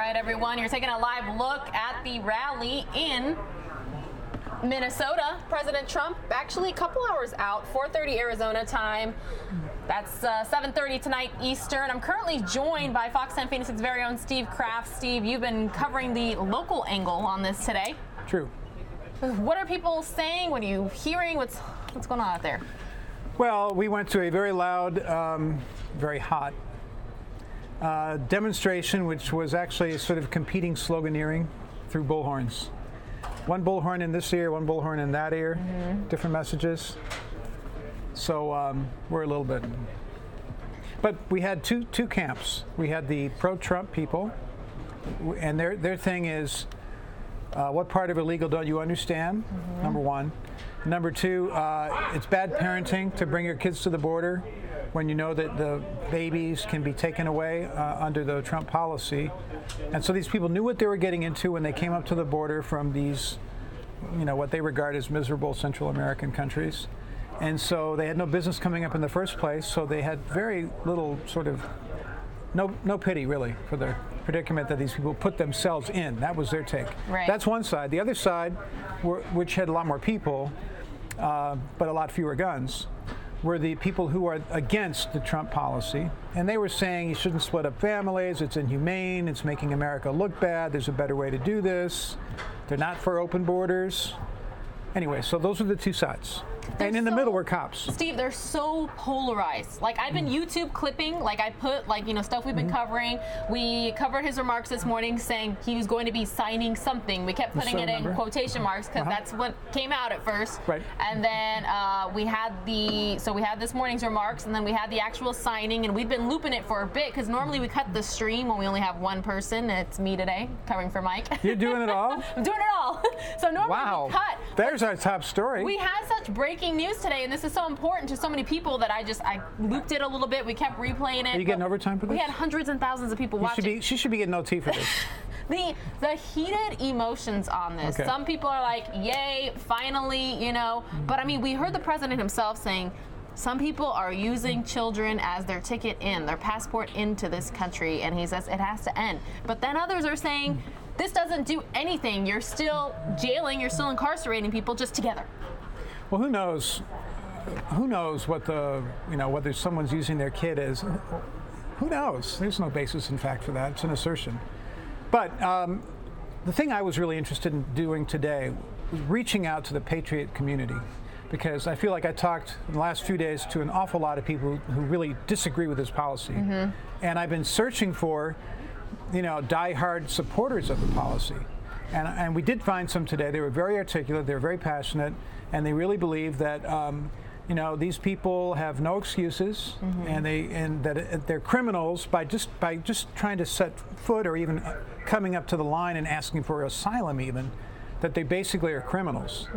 right, everyone, you're taking a live look at the rally in Minnesota. President Trump actually a couple hours out, 4:30 Arizona time. That's 7:30 tonight Eastern. I'm currently joined by Fox 10 Phoenix's very own Steve Krafft. Steve, you've been covering the local angle on this today. True. What are people saying? What are you hearing? What's going on out there? Well, we went to a very loud, very hot demonstration, which was actually sort of competing sloganeering through bullhorns. One bullhorn in this ear, one bullhorn in that ear, different messages. So we're a little bit. But we had two camps. We had the pro-Trump people, and their thing is, what part of illegal don't you understand? Number one. Number two, it's bad parenting to bring your kids to the border when you know that the babies can be taken away under the Trump policy. And so these people knew what they were getting into when they came up to the border from these, what they regard as miserable Central American countries. And so they had no business coming up in the first place, so they had very little sort of, no pity really for the predicament that these people put themselves in. That was their take. Right. That's one side. The other side, which had a lot more people, but a lot fewer guns, were the people who are against the Trump policy. And they were saying you shouldn't split up families, it's inhumane, it's making America look bad, there's a better way to do this, they're not for open borders. Anyway, so those are the two sides. And in the middle were cops. Steve, they're so polarized. Like, I've been YouTube clipping, like I put, stuff we've been covering. We covered his remarks this morning saying he was going to be signing something. We kept putting it in quotation marks because that's what came out at first. Right. And then we had this morning's remarks, and then we had the actual signing, and we've been looping it for a bit because normally we cut the stream when we only have one person. It's me today, covering for Mike. You're doing it all? I'm doing it all. So normally we cut. There's our top story. We had such breaking news today, and this is so important to so many people that I looped it a little bit. We kept replaying it. Are you getting overtime for this? We had hundreds and thousands of people watching. She should be getting OT for this. The heated emotions on this. Okay. Some people are like, yay, finally, But I mean, we heard the president himself saying some people are using children as their ticket in, their passport into this country, and he says it has to end. But then others are saying this doesn't do anything. You're still jailing, you're still incarcerating people just together. Well, who knows? Who knows what whether someone's using their kid as? Who knows? There's no basis in fact for that. It's an assertion. But the thing I was really interested in doing today was reaching out to the patriot community, because I feel like I talked in the last few days to an awful lot of people who really disagree with this policy, and I've been searching for, diehard supporters of the policy. And we did find some today. They were very articulate, they were very passionate, and they really believe that these people have no excuses, and that they're criminals by just trying to set foot or even coming up to the line and asking for asylum even, that they basically are criminals.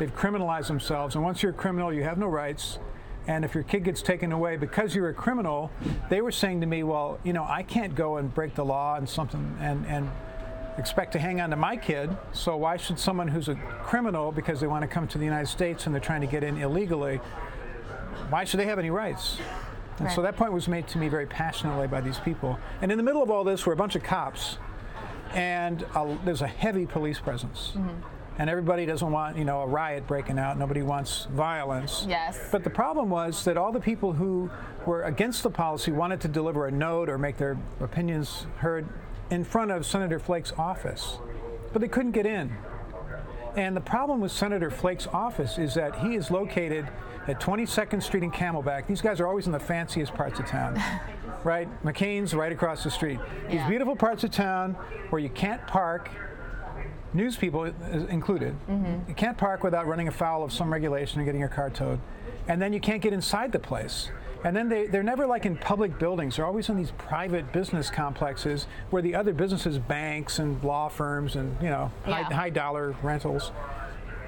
They've criminalized themselves, and once you're a criminal, you have no rights. And if your kid gets taken away because you're a criminal, they were saying to me, well, I can't go and break the law and something and expect to hang on to my kid, so why should someone who's a criminal because they want to come to the United States and they're trying to get in illegally, why should they have any rights? And so that point was made to me very passionately by these people. And in the middle of all this were a bunch of cops, and there's a heavy police presence. And everybody doesn't want, a riot breaking out. Nobody wants violence. Yes. But the problem was that all the people who were against the policy wanted to deliver a note or make their opinions heard in front of Senator Flake's office, but they couldn't get in. And the problem with Senator Flake's office is that he is located at 22nd Street and Camelback. These guys are always in the fanciest parts of town, right? McCain's right across the street. These beautiful parts of town where you can't park, news people included. You can't park without running afoul of some regulation and getting your car towed. And then you can't get inside the place. And then they're never like in public buildings. They're always in these private business complexes where the other businesses, banks and law firms and high dollar rentals,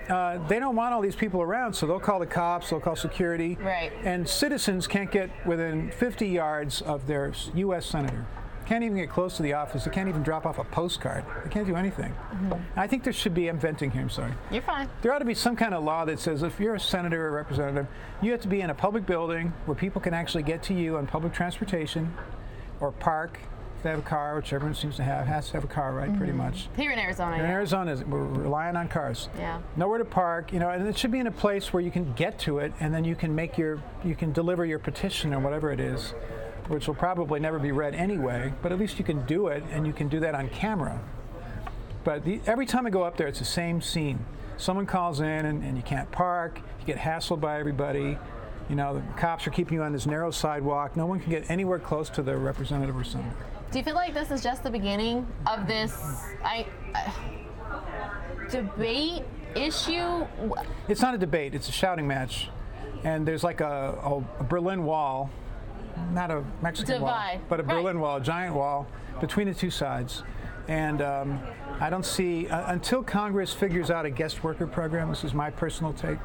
they don't want all these people around, so they'll call the cops, they'll call security. Right. And citizens can't get within 50 yards of their U.S. senator. Can't even get close to the office. They can't even drop off a postcard. They can't do anything. I think there should be, I'm venting here, I'm sorry. You're fine. There ought to be some kind of law that says if you're a senator or representative, you have to be in a public building where people can actually get to you on public transportation or park they have a car, which everyone seems to have, has to have a car, right? Pretty much. Here in Arizona. In Arizona, we're relying on cars. Yeah. Nowhere to park, and it should be in a place where you can get to it, and then you can deliver your petition or whatever it is, which will probably never be read anyway, but at least you can do it, and you can do that on camera. But every time I go up there, it's the same scene. Someone calls in, and you can't park. You get hassled by everybody. The cops are keeping you on this narrow sidewalk. No one can get anywhere close to the representative or senator. Do you feel like this is just the beginning of this debate issue? It's not a debate. It's a shouting match. And there's like a Berlin Wall, not a Mexican wall, but a Berlin Wall, a giant wall between the two sides. And I don't see, until Congress figures out a guest worker program, this is my personal take,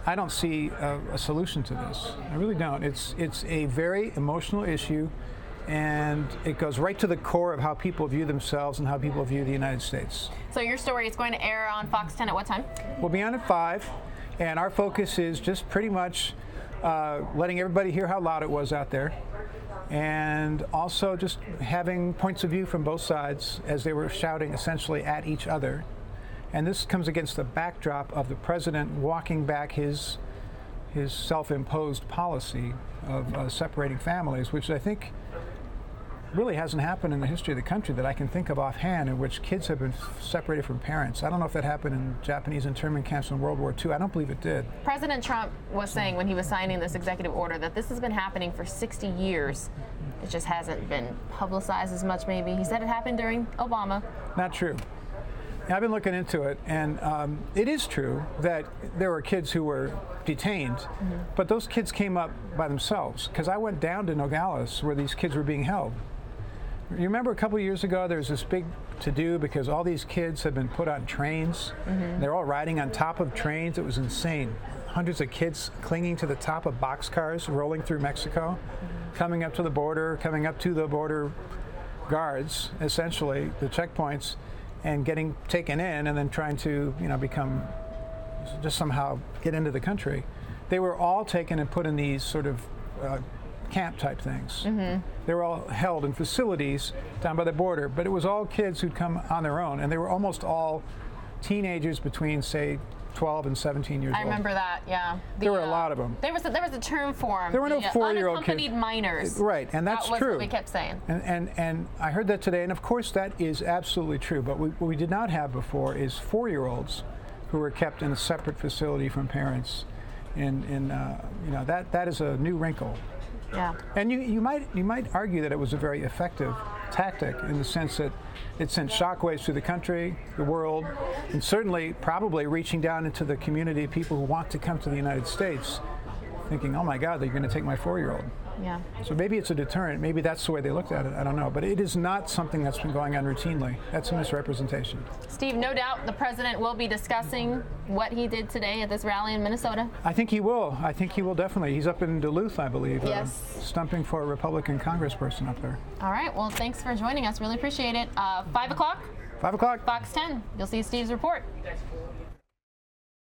I don't see a solution to this. I really don't. It's a very emotional issue, and it goes right to the core of how people view themselves and how people view the United States. So your story is going to air on Fox 10 at what time? We'll be on at 5, and our focus is just pretty much letting everybody hear how loud it was out there, and also just having points of view from both sides as they were shouting essentially at each other. And this comes against the backdrop of the president walking back his self-imposed policy of separating families, which I think really hasn't happened in the history of the country that I can think of offhand, in which kids have been separated from parents. I don't know if that happened in Japanese internment camps in World War II. I don't believe it did. President Trump was saying when he was signing this executive order that this has been happening for 60 years. It just hasn't been publicized as much, maybe. He said it happened during Obama. Not true. I've been looking into it, and it is true that there were kids who were detained, but those kids came up by themselves, because I went down to Nogales where these kids were being held. You remember a couple of years ago there was this big to-do because all these kids had been put on trains. They're all riding on top of trains. It was insane. Hundreds of kids clinging to the top of boxcars rolling through Mexico, coming up to the border guards, essentially, the checkpoints, and getting taken in and then trying to, just somehow get into the country. They were all taken and put in these sort of camp type things. They were all held in facilities down by the border, but it was all kids who'd come on their own, and they were almost all teenagers between, say, 12 and 17 years old. I remember that, yeah. There were a lot of them. There was a term for them. There were no 4-year-old kids. Unaccompanied minors. Right, and that's true. That was true. what we kept saying. And I heard that today, and of course that is absolutely true. But what we did not have before is 4-year-olds who were kept in a separate facility from parents. That is a new wrinkle. Yeah. And you might argue that it was a very effective tactic in the sense that it sent shockwaves through the country, the world, and certainly probably reaching down into the community of people who want to come to the United States, thinking, oh my God, they're going to take my 4-year-old. Yeah. So maybe it's a deterrent. Maybe that's the way they looked at it. I don't know. But it is not something that's been going on routinely. That's a misrepresentation. Steve, no doubt the president will be discussing what he did today at this rally in Minnesota. I think he will. I think he will definitely. He's up in Duluth, I believe. Yes. Stumping for a Republican congressperson up there. All right. Well, thanks for joining us. Really appreciate it. 5 o'clock? 5 o'clock. Fox 10. You'll see Steve's report.